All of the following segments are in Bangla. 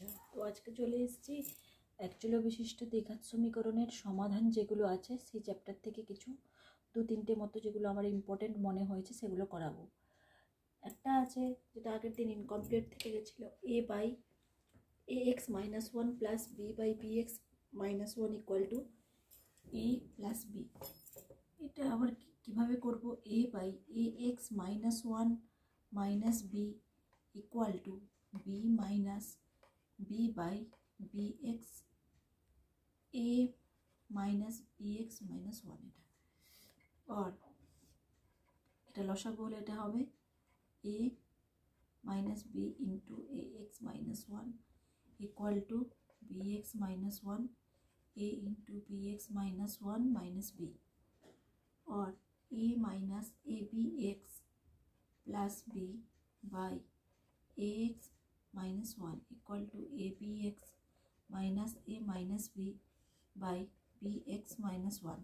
আচ্ছা, তো আজকে চলে এসেছি একচল বিশিষ্ট দ্বিঘাত সমীকরণের সমাধান যেগুলো আছে সেই চ্যাপ্টার থেকে কিছু 2-3টে মতো যেগুলো আমার ইম্পর্টেন্ট মনে হয়েছে সেগুলো করাবো। একটা আছে যেটা আগের দিন ইনকমপ্লিট থেকে গেছিলো, a by ax minus 1 plus b by bx minus 1 equal to a plus b। এটা আবার কীভাবে করব? a by ax minus 1 minus b equal to b minus b by bx a minus bx minus 1 এটা, और এটা লসাগু হলে এটা হবে a minus b into ax minus 1 equal to bx minus 1 a into bx minus 1 minus b, और a minus abx plus b by ax minus 1 equal to abx minus a minus b by bx minus 1,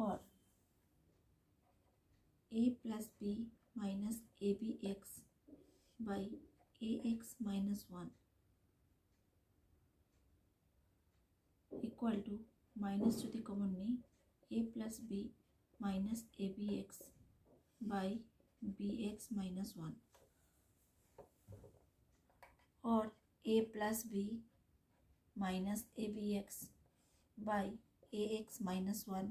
और a plus b minus abx by ax minus 1 equal to minus যদি কমন নেই a plus b minus abx by bx minus 1, और a plus b minus abx by ax minus 1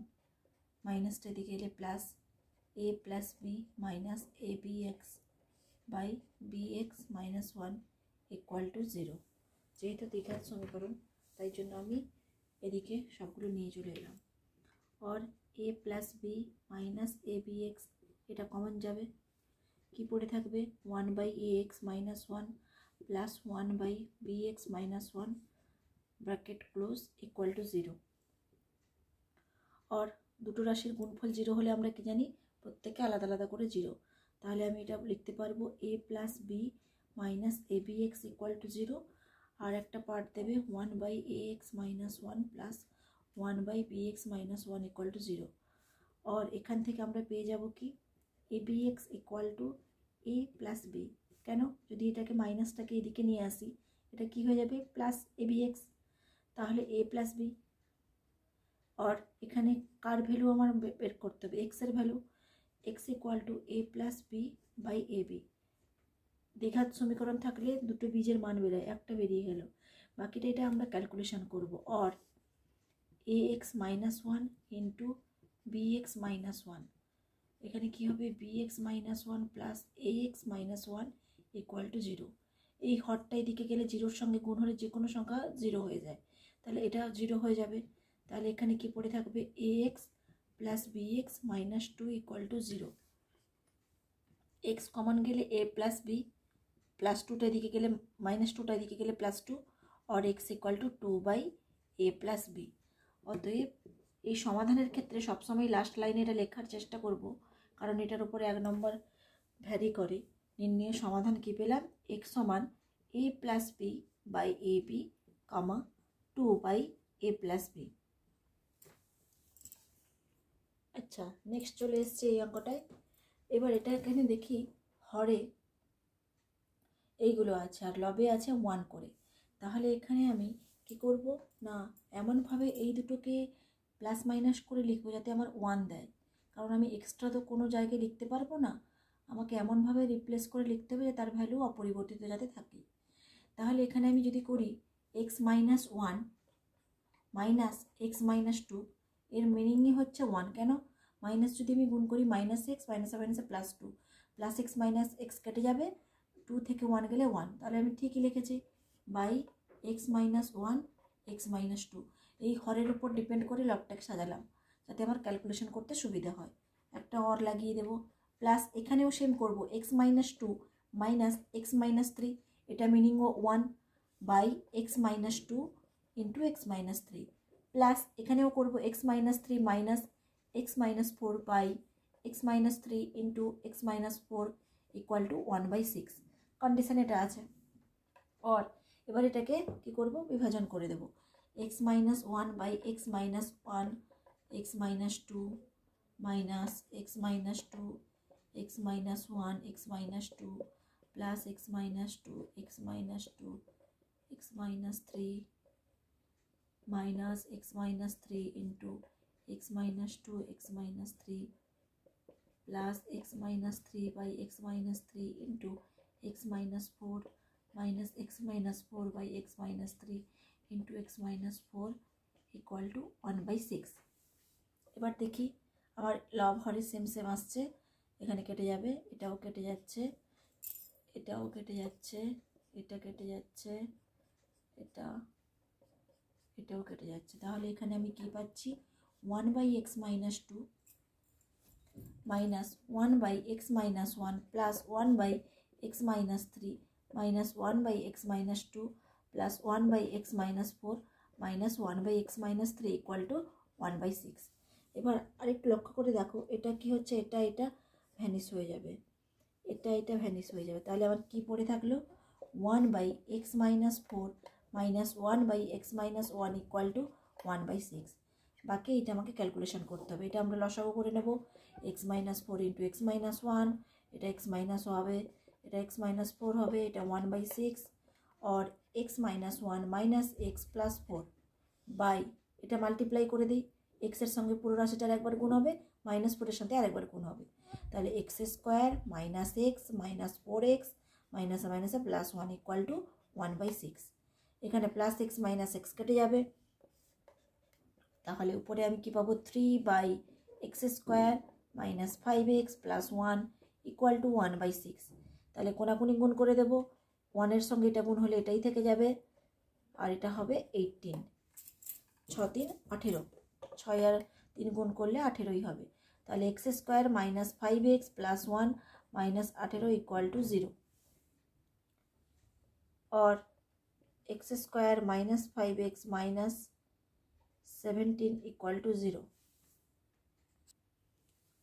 minus टे दिखे ले plus a plus b minus abx by bx minus 1 equal to 0। যেহেতু দ্বিঘাত সমীকরণ তাই জন্য আমি এদিকে সবগুলো নিয়ে চলে এলাম, और a plus b minus abx এটা কমন যাবে, কি পড়ে থাকবে 1 by ax minus 1 plus 1 by bx minus 1 bracket close equal to 0। और দুটো রাশির গুণফল 0 হলে আমরা কি জানি, প্রত্যেককে আলাদা আলাদা করে 0, তাহলে আমি এটা লিখতে পারবো a plus b minus abx equal to 0, আর একটা পার্ট দেবে 1 by ax minus 1 plus 1 by bx minus 1 equal to 0, और এখান থেকে আমরা পেয়ে যাব কি abx equal to a plus b। কেন? যদি এটাকে মাইনাসটাকে এদিকে নিয়ে আসি এটা কি হয়ে যাবে প্লাস abx, তাহলে a প্লাস b, और এখানে কার ভ্যালু আমার বের করতে হবে, x এর value, x equal to a plus b by ab। দ্বিঘাত সমীকরণ থাকলে দুটো বীজের মান বেরোয়, একটা বেরিয়ে গেল, বাকিটা এটা আমরা ক্যালকুলেশন করব, और ax minus 1 into bx minus 1, এখানে কি হবে bx minus 1 plus ax minus 1 equal to 0। এই হরটা এদিকে গেলে জিরোর সঙ্গে গুণ হলে যে কোনো সংখ্যা 0 হয়ে যায়, তাহলে এটা 0 হয়ে যাবে, তাহলে এখানে কি পড়ে থাকবে ax plus bx minus 2 equal to 0। x common গেলে a প্লাস b প্লাস 2টা এদিকে গেলে মাইনাস 2টা এদিকে গেলে প্লাস 2, और x equal to 2 by a plus b। অতএব এই সমাধানের ক্ষেত্রে সবসময় লাস্ট লাইনে এটা লেখার চেষ্টা করব, কারণ এটার উপরে 1 নম্বর ভ্যারি করে। নির্ণয় সমাধান কি পেলাম, x সমান a plus B by A B comma 2 by a plus B. আচ্ছা, নেক্সট চলে এসছে এই অঙ্কটায়। এবার এটা এখানে দেখি হরে এইগুলো আছে আর লবে আছে 1 করে, তাহলে এখানে আমি কি করব না এমনভাবে এই দুটোকে প্লাস মাইনাস করে লিখবো যাতে আমার 1 দেয়, কারণ আমি এক্সট্রা তো কোনো জায়গায় লিখতে পারবো না, আমাকে এমনভাবে রিপ্লেস করে লিখতে হবে যে তার ভ্যালু অপরিবর্তিত যাতে থাকে। তাহলে এখানে আমি যদি করি x minus 1 minus x minus 2, এর মিনিংই হচ্ছে 1। কেন? মাইনাস যদি আমি গুণ করি মাইনাস এক্স মাইনাসে মাইনাসে plus 2, plus x minus x কেটে যাবে, 2 থেকে 1 গেলে 1, তাহলে আমি ঠিকই লিখেছি by x minus 1 x minus 2। এই হরের উপর ডিপেন্ড করে লবটাকে সাজালাম যাতে আমার ক্যালকুলেশন করতে সুবিধা হয়। একটা অর লাগিয়ে দেবো, প্লাস এখানেও সেম করব x minus 2 minus x minus 3, এটা মিনিংও 1 by x minus 2 into x minus 3, plus এখানেও করব x minus 3 minus x minus 4 by x minus 3 into x minus 4 equal to 1/6। Condition এটা আছে, और এবার এটাকে কি করব বিভাজন করে দেব, x minus 1 by x minus 1 x minus 2 minus x minus 2 x minus 1, x minus 2 plus x minus 2, x minus 2, x minus 3 minus x minus 3 into x minus 2, x minus 3 plus x minus 3 by x minus 3 into x minus 4 minus x minus 4 by x minus 3 into x minus 4 equal to 1/6। এবার দেখি আমার লব হরে সেম সেম আসছে, এখানে কেটে যাবে, এটাও কেটে যাচ্ছে, এটাও কেটে যাচ্ছে, এটা কেটে যাচ্ছে, এটাও কেটে যাচ্ছে। তাহলে এখানে আমি কি পাচ্ছি 1/x minus 2 minus 1/x minus 1 plus 1/x minus 3 minus 1/x minus 2 plus 1/x minus 4 minus 1/x minus 3 equal to 1/6। এবার আরেকটু লক্ষ্য করে দেখো, এটা কি হচ্ছে, এটা ভ্যানিশ হয়ে যাবে, এটা ভ্যানিশ হয়ে যাবে। তাহলে আমার কি পড়ে থাকলো 1/x minus 4 minus 1/x minus 1 equal to 1/6। বাকি এটা আমাকে ক্যালকুলেশন করতে হবে, এটা আমরা লসাগু করে নেব। x minus 4 into x minus 1, এটা x minus হবে, এটা x minus 4 হবে, এটা 1/6 और x minus 1 minus x plus 4 by এটা মাল্টিপ্লাই করে দিই, x এর সঙ্গে পুরো রাশিটার একবার গুণ হবে, মাইনাস 4 এর সাথে আরেকবার গুণ হবে, তাহলে x square minus x minus 4x minus মাইনাসে প্লাস 1 ইকুয়াল টু 1/6। এখানে প্লাস x মাইনাস x কেটে যাবে, তাহলে উপরে আমি কি পাবো 3/x square minus 5x plus 1 equal to 1/6। তাহলে কোনাকুনি গুণ করে দেব, 1 এর সঙ্গে এটা গুণ হলে এটাই থেকে যাবে, আর এটা হবে 18, 6 3 18, 6 আর 3 গুণ করলে 18ই হবে। তাহলে x square minus 5x plus 1 minus 18 equal to 0 और X square minus 5x minus 17 equal to 0।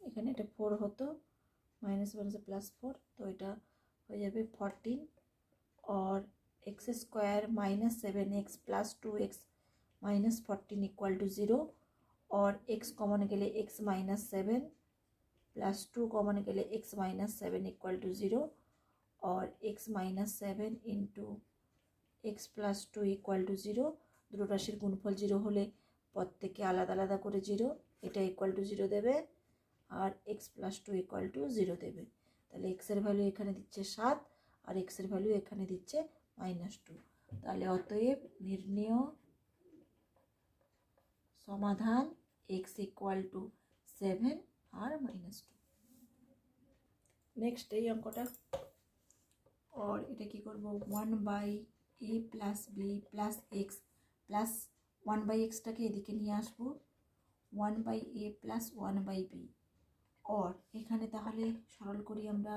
এখানে এটা 4 হতো, माइनस 1 से प्लस 4, तो এটা হয়ে যাবে 14 और X square minus 7x plus 2x minus 14 equal to 0 और x कॉमन के लिए x माइनस 7 प्लस 2 कॉमन के लिए x माइनस 7 इक्वल टू 0 और x minus 7 into X plus 2 equal to 0। দুটো রাশির গুণফল 0 হলে প্রত্যেককে আলাদা আলাদা করে 0, এটা ইকুয়াল টু 0 দেবে আর x প্লাস 2 ইকুয়াল টু 0 দেবে। তাহলে x এর ভ্যালু এখানে দিচ্ছে 7 আর x এর ভ্যালু এখানে দিচ্ছে -2। তাহলে অতএব নির্ণেয় সমাধান x ইকুয়াল টু 7 আর -2। নেক্সট এই অঙ্কটা, और এটা কি করব 1/a plus b plus x plus 1/x টাকে এদিকে নিয়ে আসবো 1/a প্লাস 1/b और এখানে তাহলে সরল করি আমরা,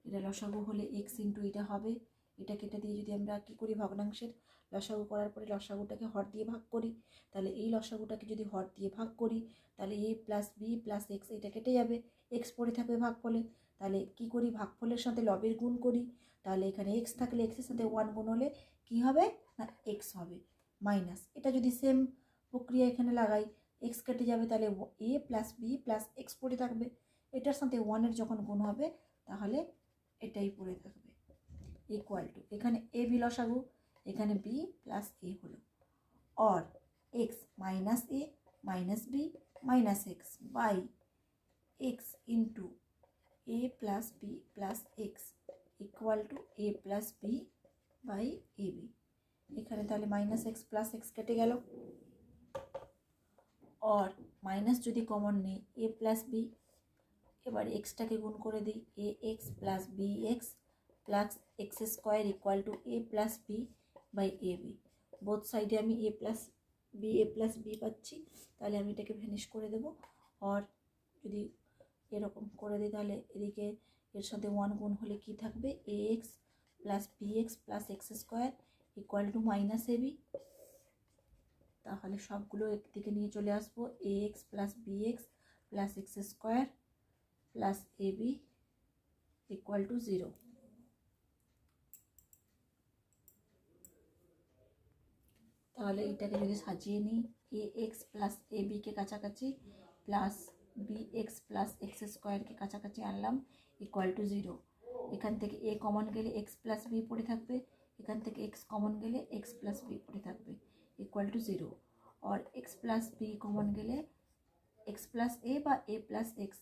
এটা লসাগু হলে x ইন্টু এটা হবে, এটা কেটে দিয়ে যদি আমরা কি করি ভগ্নাংশের লসাগু করার পরে লসাগুটাকে হর দিয়ে ভাগ করি, তাহলে এই লসাগুটাকে যদি হর দিয়ে ভাগ করি তাহলে a plus b plus x এটা কেটে যাবে, x পড়ে থাকবে ভাগফলে, তাহলে কি করি ভাগফলের সাথে লবের গুণ করি, তাহলে এখানে x থাকলে x এর সাথে 1 গুণ হলে কি হবে না x হবে মাইনাস, এটা যদি সেম প্রক্রিয়া এখানে লাগাই x কেটে যাবে, তাহলে a plus b plus x পড়ে থাকবে, এটার সাথে 1 এর যখন গুণ হবে তাহলে এটাই পড়ে থাকবে ইকুয়াল টু এখানে a b লসাগু এখানে b প্লাস a হলো और x minus a minus b minus x by x into a plus b plus x equal to a plus b by A B. এখানে তাহলে माइनस x प्लस x কেটে গেল और माइनस যদি কমন নেই a प्लस b, এবার এক্সটাকে গুণ করে দিই a x plus b x plus x square equal to a plus b by A B. Both সাইডে আমি a প্লাস b পাচ্ছি, তাহলে আমি এটাকে ভ্যানিশ করে দেবো और যদি এরকম করে দিই তাহলে এদিকে এর সাথে 1 গুণ হলে কি থাকবে ax plus bx plus x square equal to minus A B. তাহলে সবগুলো একদিকে নিয়ে চলে আসবো ax plus bx plus x square plus A B equal to 0। তাহলে এটাকে যদি সাজিয়ে নিই ax প্লাস এ বি কে কাছাকাছি plus B x plus x স্কোয়ারকে কাছাকাছি আনলাম ইকুয়াল টু 0। এখান থেকে এ কমন গেলে এক্স প্লাস বি পড়ে থাকবে, এখান থেকে এক্স কমন গেলে এক্স প্লাস বি পড়ে থাকবে ইকুয়াল টু 0। আর এক্স প্লাস বি কমন গেলে এক্স প্লাস এ বা এ প্লাস এক্স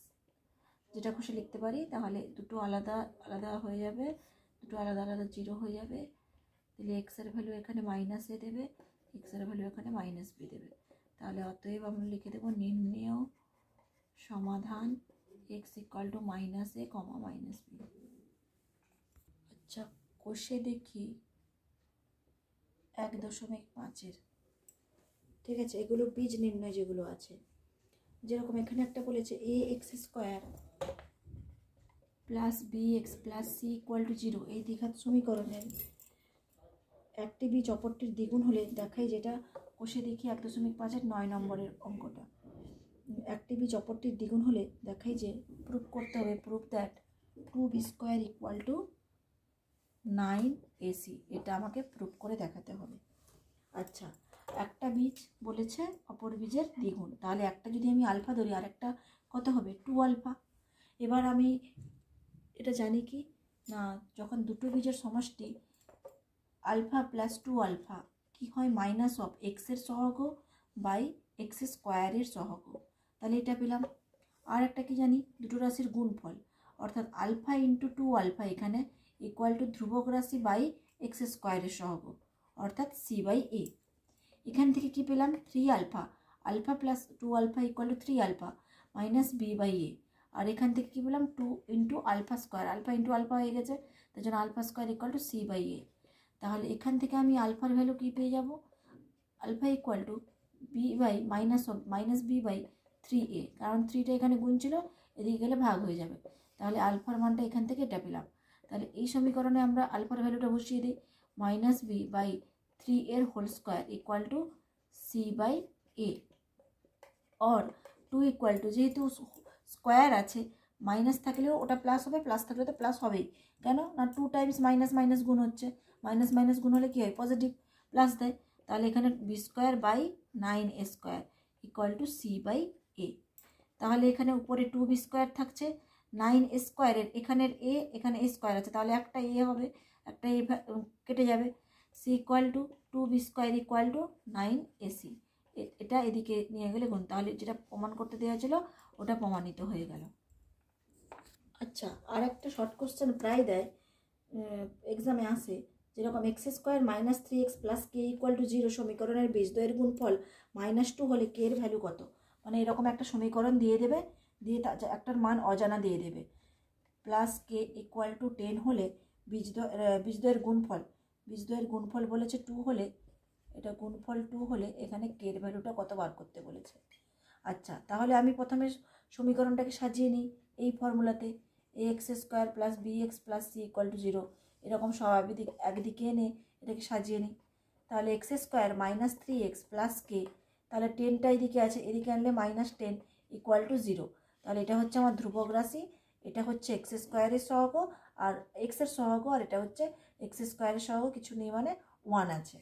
যেটা খুশি লিখতে পারি। তাহলে দুটো আলাদা আলাদা হয়ে যাবে, দুটো আলাদা আলাদা 0 হয়ে যাবে। তাহলে এক্সের ভ্যালু এখানে মাইনাস এ দেবে, এক্সের ভ্যালু এখানে মাইনাস বি দেবে। তাহলে অতএব আমরা লিখে দেবো নির্ণেয় সমাধান X equal to minus A comma minus B. আচ্ছা, কষে দেখি 1.5-এর। ঠিক আছে, এগুলো বীজ নির্ণয় যেগুলো আছে, যেরকম এখানে একটা বলেছে A x square plus B x plus C equal to 0। এই দ্বিঘাত সমীকরণের একটি বীজ অপরটির দ্বিগুণ হলে দেখাই, যেটা কষে দেখি 1.5-এর 9 নম্বরের অঙ্কটা। একটি বীজ অপরটির দ্বিগুণ হলে দেখাই যে প্রুফ করতে হবে, proof that 2b square equal to 9ac। এটা আমাকে প্রুফ করে দেখাতে হবে। আচ্ছা, একটা বীজ বলেছে অপর বীজের দ্বিগুণ, তাহলে একটা যদি আমি আলফা ধরি আর একটা কত হবে 2 আলফা। এবার আমি এটা জানি কি না, যখন দুটো বীজের সমষ্টি আলফা প্লাস 2 আলফা কি হয়, মাইনাস অফ এক্সের সহগ বাই এক্স স্কোয়ারের সহগ। তাহলে এটা পেলাম। আর একটা কি জানি, দুটো রাশির গুণফল, অর্থাৎ আলফা ইন্টু 2 আলফা এখানে ইকুয়াল টু ধ্রুবক রাশি বাই এক্স স্কোয়ারের সহগ, অর্থাৎ সি বাই এ। এখান থেকে কি পেলাম 3 alpha, alpha plus 2 alpha equal to 3 alpha minus B by A. আর এখান থেকে কি পেলাম 2 into alpha square, alpha into alpha হয়ে গেছে, তার জন্য alpha square equal to C by A. তাহলে এখান থেকে আমি আলফার ভ্যালু কী পেয়ে যাব, alpha equal to B by minus B by 3a, কারণ 3টা এখানে গুণ ছিল, এদিকে গেলে ভাগ হয়ে যাবে। তাহলে আলফার মানটা এখান থেকে এটা পেলাম। তাহলে এই সমীকরণে আমরা আলফার ভ্যালুটা বসিয়ে দিই, minus B by 3 whole square equal to C by A. Or 2 equal to, যেহেতু স্কোয়ার আছে মাইনাস থাকলেও ওটা প্লাস হবে, প্লাস থাকলে তো প্লাস হবেই। কেন না 2 টাইমস মাইনাস মাইনাস গুণ হচ্ছে, মাইনাস মাইনাস গুণ হলে কী হয় পজিটিভ, প্লাস দেয়। তাহলে এখানে B square by 9a square equal to C by A. তাহলে এখানে উপরে 2b স্কোয়ার থাকছে, 9a স্কোয়ারের এখানের এ, এখানে এ স্কোয়ার আছে, তাহলে একটা এ হবে, একটা এ কেটে যাবে। C equal to 2b square equal to 9ac। এটা এদিকে নিয়ে গেলে গুণ, তাহলে যেটা প্রমাণ করতে দেওয়া ছিল ওটা প্রমাণিত হয়ে গেল। আচ্ছা, আর একটা শর্ট কোশ্চেন প্রায় দেয়, এক্সামে আসে, যেরকম x square minus 3x plus K equal to 0 সমীকরণের বীজদ্বয়ের গুণফল -2 হলে কে এর ভ্যালু কত। মানে এরকম একটা সমীকরণ দিয়ে দেবে, দিয়ে একটার মান অজানা দিয়ে দেবে, প্লাস কে ইকুয়াল টু 10 হলে বীজদ্বয়ের গুণফল বলেছে 2 হলে, এটা গুণফল 2 হলে এখানে কে এর ভ্যালুটা কত বার করতে বলেছে। আচ্ছা, তাহলে আমি প্রথমে সমীকরণটাকে সাজিয়ে নিই এই ফর্মুলাতে, A x square plus B x plus C equal to 0, এরকম সব একদিকে এনে এটাকে সাজিয়ে নিই। তাহলে x square minus 3x plus K, তাহলে 10টা এদিকে আছে, এদিকে আনলে -10 ইকুয়াল টু 0। তাহলে এটা হচ্ছে আমার ধ্রুবক রাশি, এটা হচ্ছে এক্স স্কোয়ারের সহগ আর এক্সের সহগ, আর এটা হচ্ছে এক্স স্কোয়ারের সহগ, কিছু নেই মানে 1 আছে।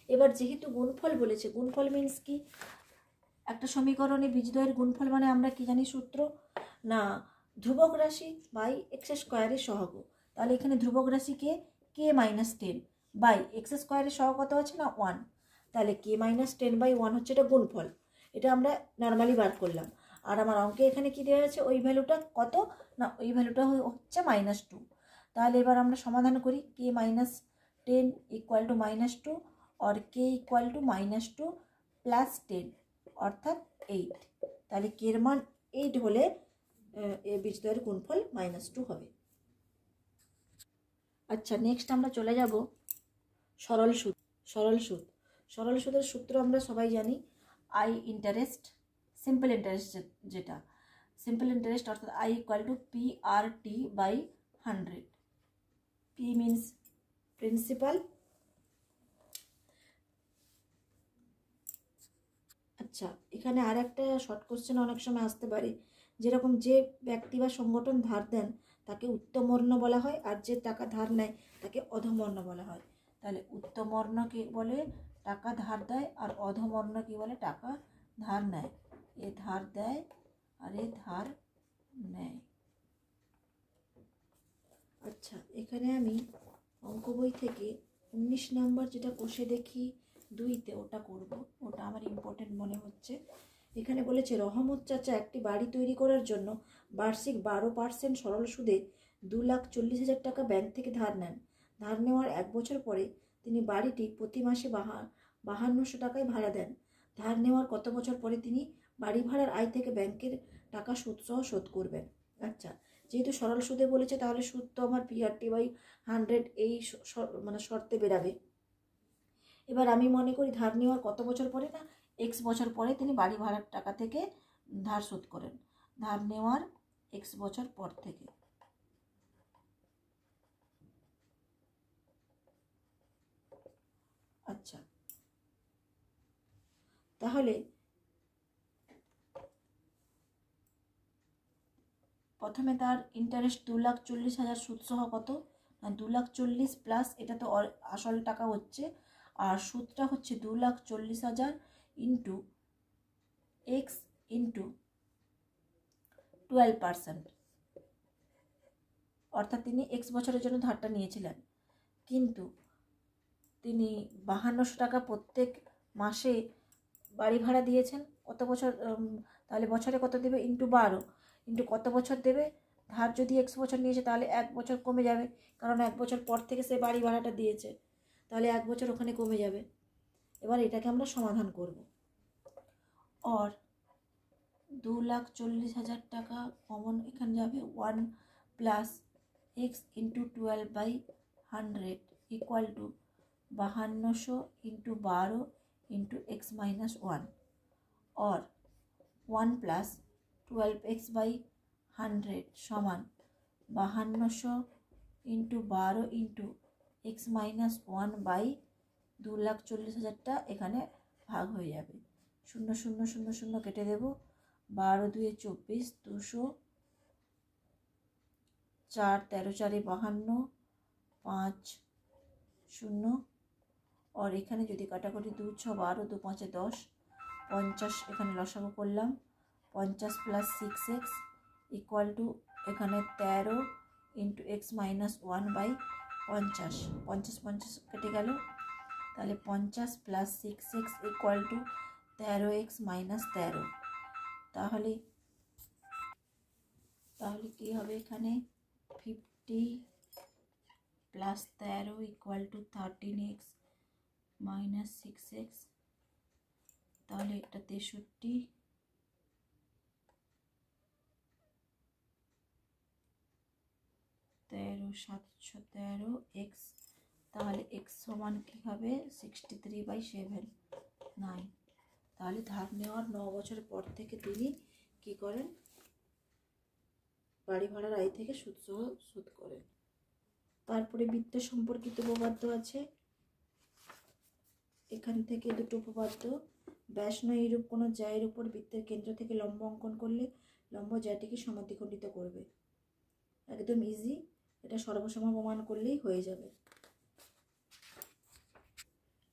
এবার যেহেতু গুণফল বলেছে, গুণফল মিনস কি, একটা সমীকরণে বীজদ্বয়ের গুণফল মানে আমরা কি জানি সূত্র, না ধ্রুবক রাশি বাই এক্স স্কোয়ারের সহগ। তাহলে এখানে ধ্রুবক রাশি কে -10 বাই এক্স স্কোয়ারের সহগ কত আছে না 1। তাহলে কে -10 বাই 1 হচ্ছে এটা গুণফল, এটা আমরা নর্মালি বার করলাম। আর আমার অঙ্কে এখানে কি দেওয়া আছে, ওই ভ্যালুটা কত না, ওই ভ্যালুটা হচ্ছে -2। তাহলে এবার আমরা সমাধান করি, কে -10 ইকুয়াল টু -2 আর কে ইকুয়াল টু -2 প্লাস 10 অর্থাৎ 8। তাহলে কে এর মান 8 হলে বীজদ্বয়ের গুণফল -2 হবে। আচ্ছা, নেক্সট আমরা চলে যাব সরল সুদ। সরল সুদের সূত্র আমরা সবাই জানি, আই ইন্টারেস্ট, সিম্পল ইন্টারেস্ট, যেটা সিম্পল ইন্টারেস্ট অর্থাৎ I equal to PRT by 100। P means principal. আচ্ছা, এখানে আর একটা শর্ট কোশ্চেন অনেক সময় আসতে পারে, যেরকম যে ব্যক্তি বা সংগঠন ধার দেন তাকে উত্তমর্ণ বলা হয়, আর যে টাকা ধার নেয় তাকে অধমর্ণ বলা হয়। তাহলে উত্তমর্ণ কে বলে টাকা ধার দেয়, আর অধমর্ণ কি বলে টাকা ধার নেয়। এ ধার দেয় আর এ ধার নেয়। আচ্ছা, এখানে আমি অঙ্ক বই থেকে 19 নম্বর যেটা কষে দেখি 2তে ওটা করব, ওটা আমার ইম্পর্টেন্ট মনে হচ্ছে। এখানে বলেছে রহমত চাচা একটি বাড়ি তৈরি করার জন্য বার্ষিক 12% সরল সুদে 2,40,000 টাকা ব্যাংক থেকে ধার নেন। ধার নেওয়ার 1 বছর পরে তিনি বাড়িটি প্রতি মাসে 5200 টাকায় ভাড়া দেন। ধার নেওয়ার কত বছর পরে তিনি বাড়ি ভাড়ার আয় থেকে ব্যাংকের টাকা সুদসহ শোধ করবেন? আচ্ছা, যেহেতু সরল সুদে বলেছে তাহলে সুদ তো আমার PRT/100 এই মানে শর্তে বেরাবে। এবার আমি মনে করি ধার নেওয়ার কত বছর পরে, না X বছর পরে তিনি বাড়ি ভাড়ার টাকা থেকে ধার শোধ করেন। ধার নেওয়ার X বছর পর থেকে। আচ্ছা, তাহলে প্রথমে তার ইন্টারেস্ট 2,40,000 সুদসহ কত, না 2,40,000 প্লাস এটা তো আসল টাকা হচ্ছে, আর সুদটা হচ্ছে 2,40,000 ইন্টু এক্স ইন্টু 12%, অর্থাৎ তিনি X বছরের জন্য ধারটা নিয়েছিলেন, কিন্তু তিনি 5200 টাকা প্রত্যেক মাসে বাড়ি ভাড়া দিয়েছেন। কত বছর, তাহলে বছরে কত দেবে, ইন্টু 12 ইন্টু কত বছর দেবে। ধার যদি X বছর নিয়েছে তাহলে 1 বছর কমে যাবে, কারণ 1 বছর পর থেকে সে বাড়ি ভাড়াটা দিয়েছে, তাহলে 1 বছর ওখানে কমে যাবে। এবার এটাকে আমরা সমাধান করব। और 2,40,000 টাকা কমন এখানে যাবে, 1 plus X into 12/100 equal to 5200 into 12 into x minus 1 और 1 प्लस 12x/100 समान 5200 इंटू 12 इंटू एक्स माइनस 1/2,40,000 এখানে ভাগ হয়ে যাবে। 0 0 0 0 কেটে দেব, 12 2 24, 200, 4 13 4 52, 5 0, और এখানে যদি কাটাকুটি 2 6 12, 2 5 10, 50 এখানে লসাগু করলাম, 50 প্লাস 6x ইকুয়াল টু এখানে 13 ইন্টু এক্স মাইনাস 1/50, 50 50 কেটে গেল, তাহলে 50 plus 6x equal to 13x minus 13। তাহলে কি হবে এখানে 50 plus 13 equal to 13x minus 6x, তাহলে এটা 63, 13,713x, তাহলে x সমান কি হবে 63/7 9। তাহলে ধার নেওয়ার 9 বছর পর থেকে তিনি কি করেন, বাড়ি ভাড়ার আয় থেকে সুদসহ শোধ করেন। তারপরে বৃত্ত সম্পর্কিত উপপাদ্য আছে, এখান থেকে দুটো উপপাদ্য। ব্যাস নয় এইরূপ কোনো জ্যায়ের উপর বৃত্তের কেন্দ্র থেকে লম্ব অঙ্কন করলে লম্ব জ্যাটিকে সমাদ্বিখণ্ডিত করবে। একদম ইজি, এটা সর্বসম প্রমাণ করলেই হয়ে যাবে।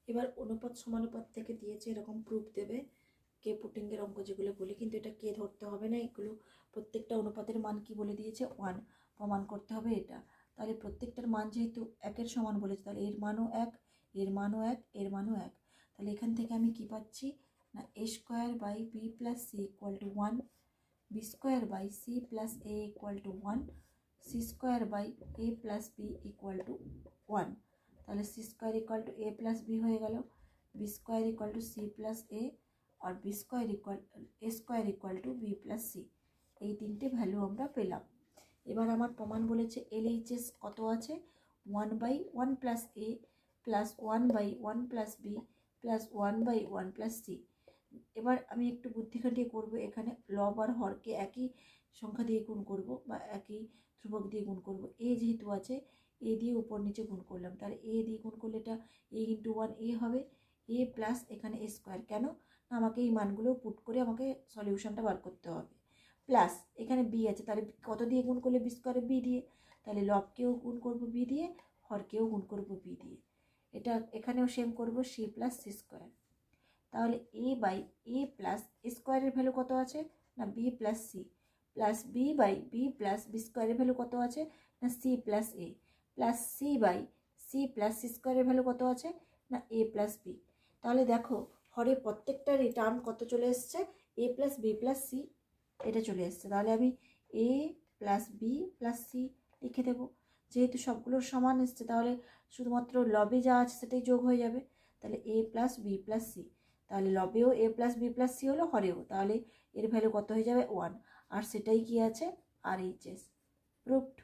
এবার অনুপাত সমানুপাত থেকে দিয়েছে, এরকম প্রুফ দেবে, কে পুটিংয়ের অঙ্ক যেগুলো বলি, কিন্তু এটা কে ধরতে হবে না, এগুলো প্রত্যেকটা অনুপাতের মান কি বলে দিয়েছে 1, প্রমাণ করতে হবে এটা। তাহলে প্রত্যেকটার মান যেহেতু 1-এর সমান বলেছে, তাহলে এর মানও 1, এর মানও 1, এর মানও 1। তাহলে এখান থেকে আমি কি পাচ্ছি, না a²/b + c = 1, b² c + a = 1, c² a + b = 1। তাহলে c² = a + b হয়ে গেল, b² = c + a, R b² a² b + c। এই তিনটে ভ্যালু আমরা পেলাম। এবার আমার প্রমাণ বলেছে LHS কত আছে, 1/1 + a + 1/1 + b + 1/1 + c। এবার আমি একটু বুদ্ধি খাটিয়ে করবো, এখানে লব আর হরকে একই সংখ্যা দিয়ে গুণ করব, বা একই ধ্রুবক দিয়ে গুণ করব। এ যেহেতু আছে, এ দিয়ে উপর নিচে গুণ করলাম, তাহলে এ দিয়ে গুণ করলে এটা a × 1 a হবে, a প্লাস এখানে a², কেন না আমাকে এই মানগুলো পুট করে আমাকে সলিউশনটা বার করতে হবে, প্লাস এখানে b আছে, তাহলে কত দিয়ে গুণ করলে b² b দিয়ে, তাহলে লবকেও গুণ করব b দিয়ে, হরকেও গুণ করব b দিয়ে। এটা এখানেও সেম করব c + c²। তাহলে এ বাই এ প্লাস এ স্কোয়ারের ভ্যালু কত আছে না B plus C, plus B by B plus B স্কোয়ারের ভ্যালু কত আছে না C plus A, plus C by C plus C স্কোয়ারের ভ্যালু কত আছে না এ প্লাস বি। তাহলে দেখো হরে প্রত্যেকটা রিটার্ন কত চলে এসছে এ প্লাস বি প্লাস সি এটা চলে এসছে। তাহলে আমি এ প্লাস বি প্লাস সি লিখে দেবো, যেহেতু সবগুলোর সমান এসছে তাহলে শুধুমাত্র লবে যা আছে সেটাই যোগ হয়ে যাবে। তাহলে এ প্লাস বি প্লাস সি, তাহলে লবেও এ প্লাস বি প্লাস সি হলো, হরেও তাহলে এর ভ্যালু কত হয়ে যাবে 1, আর সেটাই কি আছে RHS প্রুফড।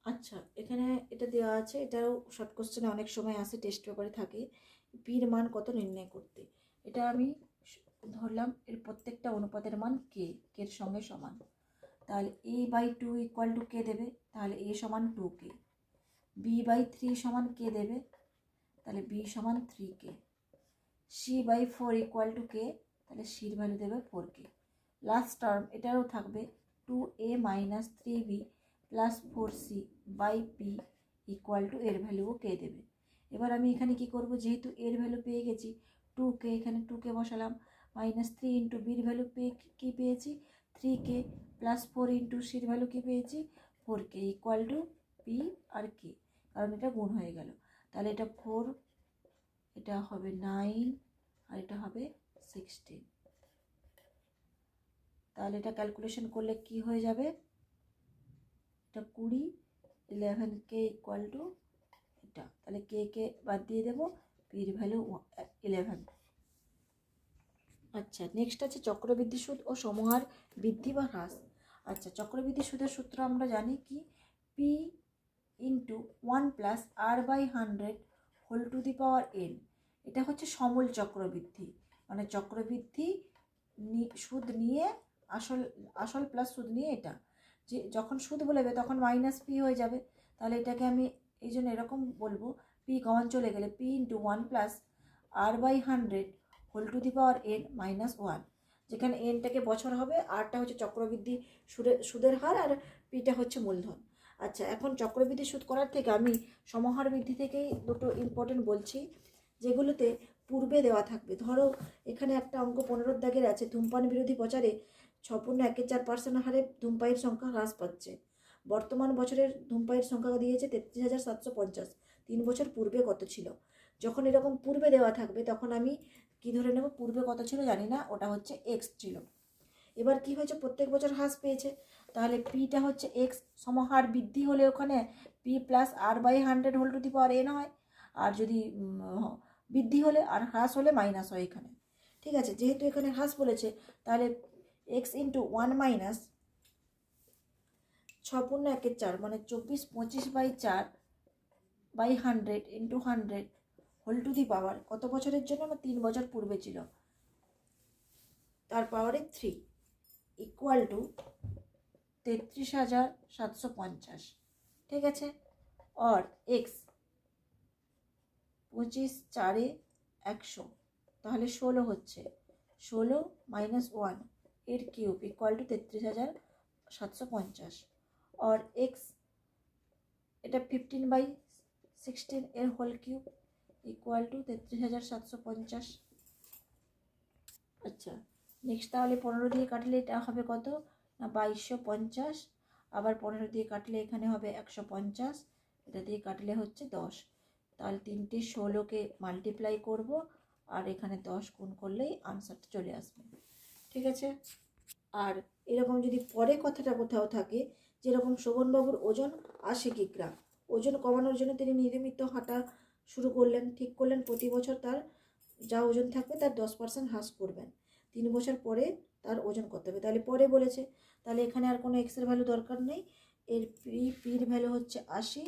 আচ্ছা এখানে এটা দেওয়া আছে, এটাও শর্ট কোশ্চেনে অনেক সময় আসে, টেস্ট পেপারে থাকে, পির মান কত নির্ণয় করতে। এটা আমি ধরলাম এর প্রত্যেকটা অনুপাতের মান কে এর সঙ্গে সমান, তাহলে a বাই 2 ইকুয়াল টু কে দেবে, তাহলে a সমান 2k, b বাই 3 সমান কে দেবে, তাহলে b সমান 3k, c by 4 equal to K, তাহলে c এর ভ্যালু দেবে 4k। লাস্ট টার্ম এটারও থাকবে 2a minus 3b plus 4c by P equal to এর ভ্যালুও কে দেবে। এবার আমি এখানে কি করব, যেহেতু এর ভ্যালু পেয়ে গেছি 2k, এখানে 2k বসালাম, মাইনাস 3 ইন্টু বির ভ্যালু কি পেয়েছি 3k, প্লাস 4 ইন্টু সির ভ্যালু কি পেয়েছি 4k equal to P R কে, কারণ এটা গুণ হয়ে গেল। তাহলে এটা 4, এটা হবে 9 আর এটা হবে 16। তাহলে এটা ক্যালকুলেশন করলে কি হয়ে যাবে, এটা 20, 11k ইকুয়াল টু এটা, তাহলে কে বাদ দিয়ে দেবো, পির ভ্যালু 11। আচ্ছা নেক্সট আছে চক্রবৃদ্ধি সুদ ও সমহার বৃদ্ধি বা হ্রাস। আচ্ছা চক্রবৃদ্ধি সুদের সূত্র আমরা জানি কি, P into 1 plus R by 100 whole to the power N. এটা হচ্ছে সমূল চক্রবৃদ্ধি, মানে চক্রবৃদ্ধি সুদ নিয়ে আসল প্লাস সুদ নিয়ে, এটা যে যখন সুদ বলবে তখন মাইনাস পি হয়ে যাবে, তাহলে এটাকে আমি এই জন্য এরকম বলবো, পি কমন চলে গেলে P into 1 plus R by 100 whole to the power N minus 1, যেখানে এনটাকে বছর হবে, আরটা হচ্ছে চক্রবৃদ্ধি সুদের হার, আর পিটা হচ্ছে মূলধন। আচ্ছা এখন চক্রবৃদ্ধি সুদ করার থেকে আমি সমহার বৃদ্ধি থেকেই দুটো ইম্পর্টেন্ট বলছি, যেগুলোতে পূর্বে দেওয়া থাকবে। ধরো এখানে একটা অঙ্ক 15 দাগের আছে, ধূমপান বিরোধী প্রচারে 6.1% হারে ধূমপায়ীর সংখ্যা হ্রাস পাচ্ছে, বর্তমান বছরের ধূমপায়ীর সংখ্যা দিয়েছে 33,750, 3 বছর পূর্বে কত ছিল। যখন এরকম পূর্বে দেওয়া থাকবে তখন আমি কি ধরে নেব, পূর্বে কত ছিল জানি না, ওটা হচ্ছে এক্স ছিল। এবার কি হয়েছে, প্রত্যেক বছর হ্রাস পেয়েছে, তাহলে পিটা হচ্ছে এক্স, সমহার বৃদ্ধি হলে ওখানে P plus R by 100 whole to the power N হয়, আর যদি বৃদ্ধি হলে আর হ্রাস হলে মাইনাস হয় এখানে। ঠিক আছে, যেহেতু এখানে হ্রাস বলেছে তাহলে এক্স ইন্টু 1 মাইনাস 6.1/4 মানে 24/25/4 by 100 into 100 whole to the power কত বছরের জন্য, আমার 3 বছর পূর্বে ছিল, তার পাওয়ারে 3 ইকুয়াল টু 33,750। ঠিক আছে, और এক্স 25/4 তাহলে 16 হচ্ছে, 16 মাইনাস 1 এর কিউব ইকুয়াল টু 33,750, और এক্স এটা 15/16 এর হোল কিউব ইকুয়াল টু 33,750। আচ্ছা নেক্সট তাহলে 15 দিয়ে কাটলে এটা হবে কত না 2250, আবার 15 দিয়ে কাটলে এখানে হবে 150, এটা দিয়ে কাটলে হচ্ছে 10, তাহলে 3টে 16কে মাল্টিপ্লাই করব, আর এখানে 10 গুণ করলেই আনসারটা চলে আসবে। ঠিক আছে, আর এরকম যদি পরে কথাটা কোথাও থাকে, যেরকম শোভনবাবুর ওজন 80 কিগ্রা, ওজন কমানোর জন্য তিনি নিয়মিত হাঁটা শুরু করলেন, ঠিক করলেন প্রতি বছর তার যা ওজন থাকবে তার 10% হ্রাস করবেন, 3 বছর পরে তার ওজন কত হবে, তাহলে পরে বলেছে, তাহলে এখানে আর কোনো এক্সের ভ্যালু দরকার নেই, এর পির ভ্যালু হচ্ছে 80,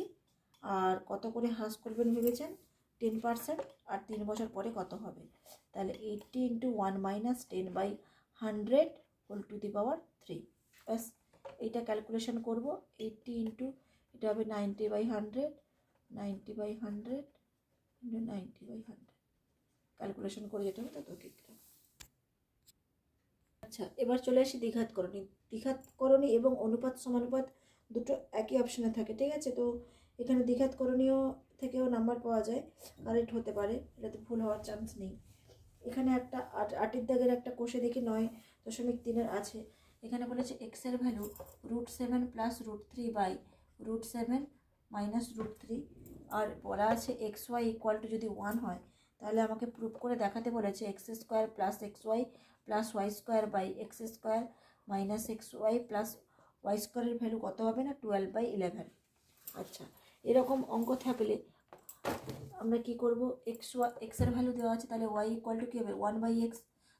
আর কত করে হ্রাস করবেন ভেবেছেন 10%, আর 3 বছর পরে কত হবে, তাহলে 80 into 1 minus 10/100 whole to the power 3, ব্যাস এইটা ক্যালকুলেশন করব, 80 ইন্টু এটা হবে 90/100, 90/100 ইন্টু 90/100 ক্যালকুলেশন করে যেটা হবে তত কিগ্রা। আচ্ছা এবার চলে আসি দ্বিঘাতকরণী। দ্বিঘাতকরণী এবং অনুপাত সমানুপাত দুটো একই অপশনে থাকে। ঠিক আছে, তো এখানে দ্বিঘাত করণীয় থেকেও নাম্বার পাওয়া যায়, কারেক্ট হতে পারে, এটাতে ভুল হওয়ার চান্স নেই। এখানে একটা 8 দাগের একটা কোষে দেখি 9.3 আছে। এখানে বলেছে এক্সের ভ্যালু √7 প্লাস √3 বাই √7 মাইনাস √3, আর বলা আছে এক্স ওয়াই ইকুয়াল টু যদি 1 হয় তাহলে আমাকে প্রুভ করে দেখাতে বলেছে X square plus X Y plus Y square by X square minus X Y plus Y স্কোয়ারের ভ্যালু কত হবে না 12/11। আচ্ছা, এরকম অঙ্ক থাকলে আমরা কি করব, এক্সের ভ্যালু দেওয়া আছে, তাহলে ওয়াই ইকুয়াল টু কী হবে 1/x,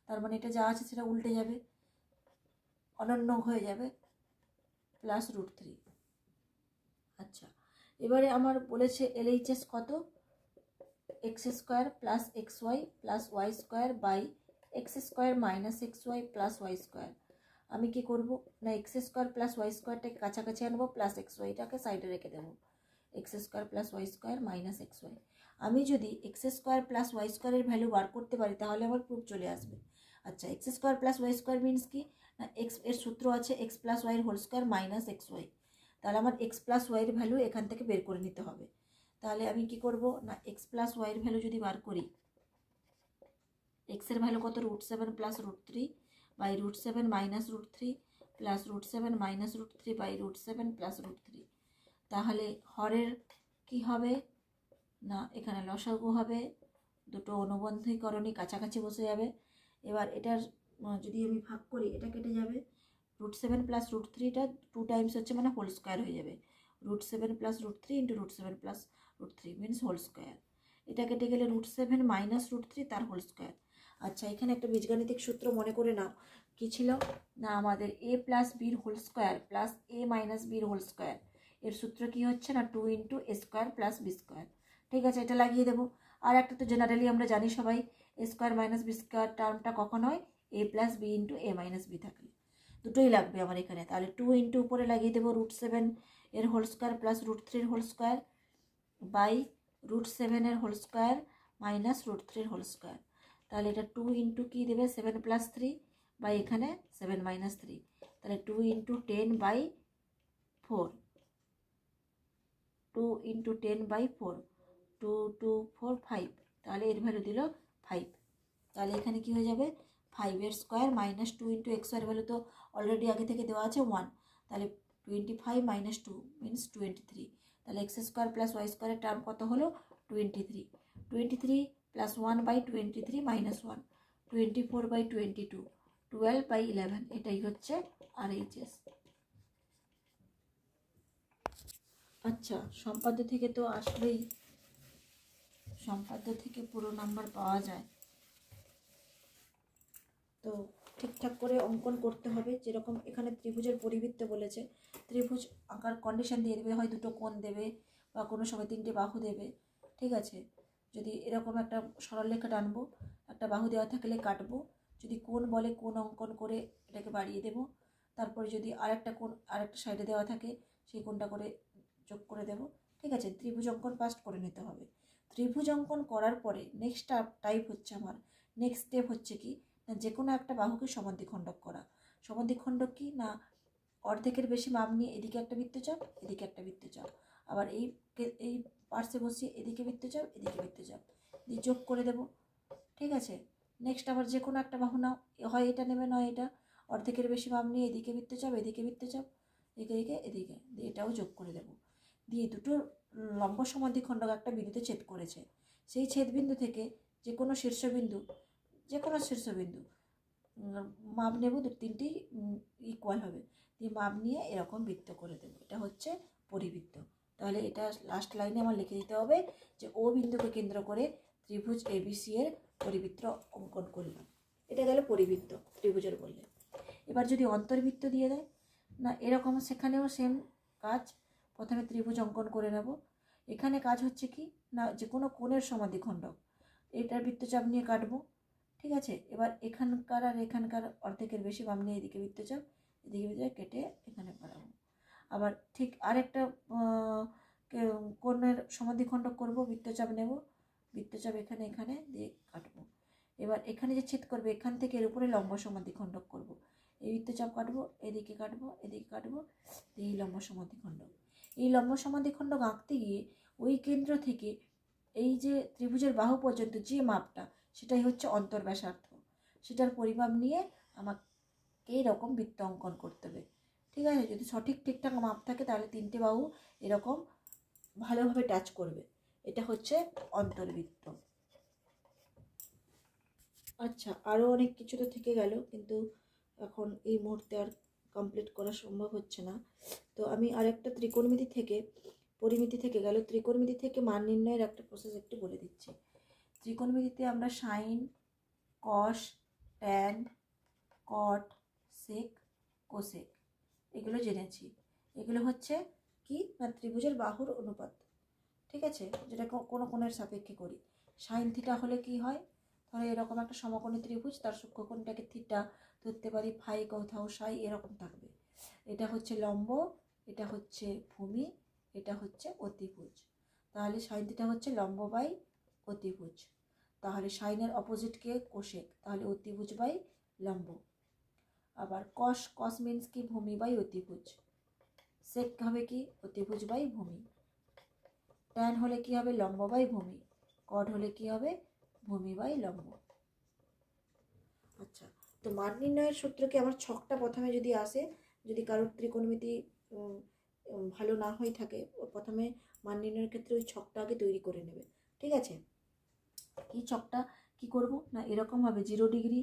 তার মানে এটা যা আছে সেটা উল্টে যাবে, অনন্য হয়ে যাবে প্লাস √3। আচ্ছা, এবারে আমার বলেছে এলএইচএস কত, X square plus X Y plus Y square by X square minus X Y plus Y square. আমি কি করব না এক্স স্কোয়ার প্লাস ওয়াই স্কোয়ারটাকে কাছাকাছি আনবো, প্লাস এক্স ওয়াইটাকে সাইডে রেখে দেবো, X square plus Y square minus X Y. আমি যদি এক্স স্কোয়ার প্লাস ওয়াই স্কোয়ারের ভ্যালু বার করতে পারি তাহলে আমার প্রুফ চলে আসবে। আচ্ছা, X square plus Y square means কি না এক্স এর সূত্র আছে এক্স প্লাস ওয়াইয়ের whole square minus X Y, তাহলে আমার এক্স প্লাস ওয়াইয়ের ভ্যালু এখান থেকে বের করে নিতে হবে। তাহলে আমি কি করব না এক্স প্লাস ওয়াইয়ের ভ্যালু যদি বার করি, এক্সের ভ্যালু কত √7 plus √3 by √7 minus √3 plus √7 minus √3 by √7 plus √3। তাহলে হরের কি হবে না এখানে লসাগু হবে, দুটো অনুবন্ধীকরণই কাছাকাছি বসে যাবে। এবার এটার যদি আমি ভাগ করি এটা কেটে যাবে, √7 প্লাস √3টা 2 টাইমস হচ্ছে মানে হোল স্কোয়ার হয়ে যাবে, √7 plus √3 into √7 plus √3 means whole square. এটা কেটে গেলে √7 মাইনাস √3 তার হোল স্কোয়ার। আচ্ছা, এখানে একটা বীজগাণিতিক সূত্র মনে করে নাও, কি ছিল না আমাদের a প্লাস বির whole square plus a minus বির হোল স্কোয়ার, এর সূত্র কি হচ্ছে না 2 into a square plus B square. ঠিক আছে, এটা লাগিয়ে দেবো। আর একটা তো জেনারেলি আমরা জানি সবাই a square minus B square টার্মটা কখন হয় a plus B into a minus B থাকলে, দুটোই লাগবে আমার এখানে। তাহলে 2 ইন্টু উপরে লাগিয়ে দেবো √7 এর হোল স্কোয়ার প্লাস √3 এর হোল স্কোয়ার বাই √7 এর হোল স্কোয়ার মাইনাস √3 এর হোল স্কোয়ার। তাহলে এটা 2 ইন্টু কী দেবে 7 প্লাস 3 বাই এখানে 7 মাইনাস 3, তাহলে 2 ইন্টু 10/4, 2 ইন্টু 10/4, 2 2 4 5, তাহলে এর ভ্যালু দিল 5। তাহলে এখানে কি হয়ে যাবে 5 এর স্কোয়ার মাইনাস 2 ইন্টু এক্স এর ভ্যালু তো অলরেডি আগে থেকে দেওয়া আছে 1, তাহলে 25 মাইনাস 2 মিনস 23। তাহলে এক্স স্কোয়ার প্লাস ওয়াই স্কোয়ারের টার্ম কত হলো 23, 23 প্লাস 1/23 মাইনাস 1, 24/22, 12/11, এটাই হচ্ছে RHS। আচ্ছা, সম্পাদ্য থেকে তো আসলেই সম্পাদ্য থেকে পুরো নাম্বার পাওয়া যায়, তো ঠিকঠাক করে অঙ্কন করতে হবে। যেরকম এখানে ত্রিভুজের পরিবৃত্ত বলেছে, ত্রিভুজ আঁকার কন্ডিশন দিয়ে দেবে, হয় দুটো কোণ দেবে বা কোনো সময় 3টে বাহু দেবে। ঠিক আছে, যদি এরকম একটা সরলরেখা টানবো, একটা বাহু দেওয়া থাকলে কাটবো, যদি কোণ বলে কোণ অঙ্কন করে এটাকে বাড়িয়ে দেব, তারপরে যদি আরেকটা কোণ আরেকটা সাইডে দেওয়া থাকে সেই কোণটা করে যোগ করে দেব। ঠিক আছে, ত্রিভুজ অঙ্কন ফার্স্ট করে নিতে হবে। ত্রিভুজ অঙ্কন করার পরে নেক্সট টাইপ হচ্ছে আমার নেক্সট স্টেপ হচ্ছে কি না যে কোনো একটা বাহুকে সমদ্বিখণ্ডক করা। সমদ্বিখণ্ডক কি না অর্ধেকের বেশি মাপ নিয়ে এদিকে একটা বৃত্তচাপ এদিকে একটা বৃত্তচাপ, আবার এই পার্শ্বে বসিয়ে এদিকে বৃত্তচাপ এদিকে বৃত্তচাপ দিয়ে যোগ করে দেব। ঠিক আছে, নেক্সট আবার যে কোনো একটা বাহু নাও, হয় এটা নেবে নয় এটা, অর্ধেকের বেশি মাপ নিয়ে এদিকে বৃত্তচাপ এদিকে বৃত্তচাপ এদিকে এদিকে দিয়ে এটাও যোগ করে দেব। দিয়ে দুটো লম্ব সমদ্বিখণ্ডক একটা বিন্দুতে ছেদ করেছে, সেই ছেদবিন্দু থেকে যে কোনো শীর্ষবিন্দু মাপ নেব, 3টি ইকুয়াল হবে, দিয়ে মাপ নিয়ে এরকম বৃত্ত করে দেবো, এটা হচ্ছে পরিবৃত্ত। তাহলে এটা লাস্ট লাইনে আমার লিখে দিতে হবে যে ও বিন্দুকে কেন্দ্র করে ত্রিভুজ ABC এর পরিবৃত্ত অঙ্কন করলাম। এটা গেল পরিবৃত্ত ত্রিভুজের বললে। এবার যদি অন্তর্বৃত্ত দিয়ে দেয় না এরকম, সেখানেও সেম কাজ, প্রথমে ত্রিভুজ অঙ্কন করে নেব। এখানে কাজ হচ্ছে কি না যে কোনো কোণের সমদ্বিখণ্ডক এটার বৃত্তচাপ নিয়ে কাটবো। ঠিক আছে, এবার এখানকার আর এখানকার অর্ধেকের বেশি বাম নিয়ে এদিকে বৃত্তচাপ এদিকে বৃত্তচাপ কেটে এখানে বাড়াবো। আবার ঠিক আরেকটা কোণের সমদ্বিখণ্ডক করব, বৃত্তচাপ নেব, বৃত্তচাপ এখানে এখানে দিয়ে কাটবো। এবার এখানে যে ছেদ করবে এখান থেকে এর উপরে লম্ব সমদ্বিখণ্ডক করব, এই বৃত্তচাপ কাটবো এদিকে কাটবো এদিকে কাটবো, এই লম্ব সমদ্বিখণ্ডক। এই লম্ব সমাদ্বিখণ্ডক আঁকতে গিয়ে ওই কেন্দ্র থেকে এই যে ত্রিভুজের বাহু পর্যন্ত যে মাপটা, সেটাই হচ্ছে অন্তর্ব্যাসার্ধ। সেটার পরিমাপ নিয়ে আমাকে এইরকম বৃত্ত অঙ্কন করতে হবে। ঠিক আছে, যদি সঠিক ঠিকঠাক মাপ থাকে তাহলে তিনটে বাহু এরকম ভালোভাবে টাচ করবে। এটা হচ্ছে অন্তর্বৃত্ত। আচ্ছা, আরও অনেক কিছু তো থেকে গেল, কিন্তু এখন এই মুহূর্তে আর কমপ্লিট করা সম্ভব হচ্ছে না। তো আমি আরেকটা ত্রিকোণমিতি থেকে, পরিমিতি থেকে গেল, ত্রিকোণমিতি থেকে মান নির্ণয়ের একটা প্রসেস একটু বলে দিচ্ছি। ত্রিকোণমিতিতে আমরা সাইন, কস, ট্যান, কট, সেক, কোসেক এগুলো জেনেছি। এগুলো হচ্ছে কি না ত্রিভুজের বাহুর অনুপাত। ঠিক আছে, যেটা কোনো কোণের সাপেক্ষে করি। সাইন থিটা হলে কি হয়, ধরো এরকম একটা সমকোণী ত্রিভুজ, তার সূক্ষ্মকোণটাকে থিটা ধরতে পারি, ফাই কোথাও সাই এরকম থাকবে। এটা হচ্ছে লম্ব, এটা হচ্ছে ভূমি, এটা হচ্ছে অতিভুজ। তাহলে সাইন থিটা হচ্ছে লম্ব বাই অতিভুজ। তাহলে সাইনের অপোজিটকে কোসেক, তাহলে অতিভুজ বাই লম্ব। আবার কস, কস মিন্স কি ভূমি বাই অতিভুজ। সেক হবে কি অতিভুজ বাই ভূমি। ট্যান হলে কি হবে লম্ব বাই ভূমি। কট হলে কি হবে ভূমি বাই লম্ব। আচ্ছা, তো মান নির্ণয়ের সূত্রকে আমার ছকটা প্রথমে যদি আসে, যদি কারোর ত্রিকোণমিতি ভালো না হয়ে থাকে, প্রথমে মান নির্ণয়ের ক্ষেত্রে ওই ছকটা আগে তৈরি করে নেবে। ঠিক আছে, এই ছকটা কি করব না এরকম হবে 0 ডিগ্রি,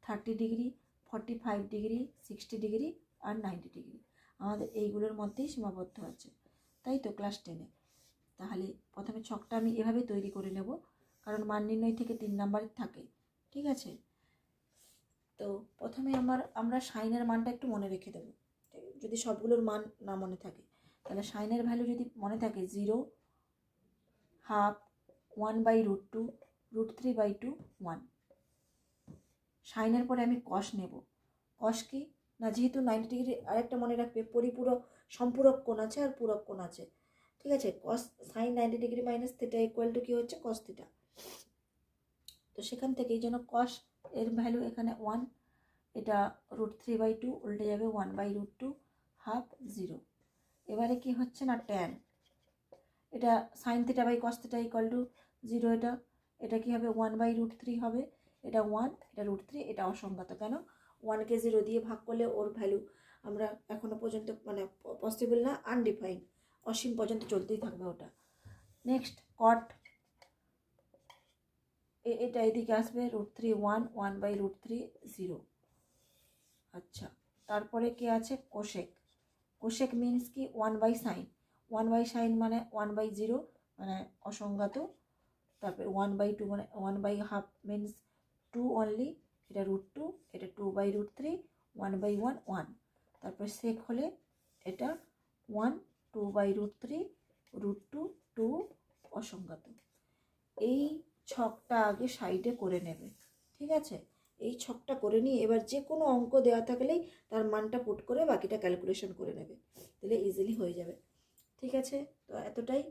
30 ডিগ্রি, 45 ডিগ্রি, 60 ডিগ্রি আর 90 ডিগ্রি। আমাদের এইগুলোর মধ্যেই সীমাবদ্ধ আছে, তাই তো ক্লাস 10-এ। তাহলে প্রথমে ছকটা আমি এভাবে তৈরি করে নেব, কারণ মান নির্ণয় থেকে 3 নাম্বারের থাকে। ঠিক আছে, তো প্রথমে আমরা সাইনের মানটা একটু মনে রেখে দেবো। যদি সবগুলোর মান না মনে থাকে, তাহলে সাইনের ভ্যালু যদি মনে থাকে 0, হাফ, 1/√2, √3/2, 1। সাইনের পরে আমি কস নেব। কস কি না, যেহেতু 90 ডিগ্রি, আরেকটা মনে রাখবে পরিপূরক, সম্পূরক কোণ আছে আর পূরক কোণ আছে। ঠিক আছে, কস sign 90 degree minus theta equal two কি হচ্ছে কস থিটা। তো সেখান থেকে এই জন্য কস এর ভ্যালু এখানে 1, এটা √3/2 উল্টে যাবে 1/√2, হাফ 0। এবারে কি হচ্ছে না ট্যান, এটা sine theta by cos theta equal to 0। এটা কি হবে 1/√3 হবে। এটা 1, এটা √3, এটা অসংজ্ঞাত। কেন 1কে 0 দিয়ে ভাগ করলে ওর ভ্যালু আমরা এখনো পর্যন্ত মানে পসিবল না, আনডিফাইন্ড, অসীম পর্যন্ত চলতেই থাকবে ওটা। নেক্সট কট, এটা এদিকে আসবে √3, 1, 1/√3, 0। আচ্ছা, তারপরে কি আছে কোসেক। কোসেক মিন্স কি 1/sin, 1/sin মানে 1/0 মানে অসংজ্ঞাত। তারপরে 1/2 মানে 1/2 মিন্স 2 অনলি, এটা √2, এটা 2/√3, 1/1, 1। তারপরে সেক হলে এটা 1, 2/√3, √2, 2 অসংজ্ঞাত। এই ছকটা আগে সাইডে করে নেবে। ঠিক আছে, এই ছকটা করে নিয়ে এবার যে কোনো অঙ্ক দেওয়া থাকলেই তার মানটা পুট করে বাকিটা ক্যালকুলেশন করে নেবে, তাহলে ইজিলি হয়ে যাবে। ঠিক আছে, তো এতটাই।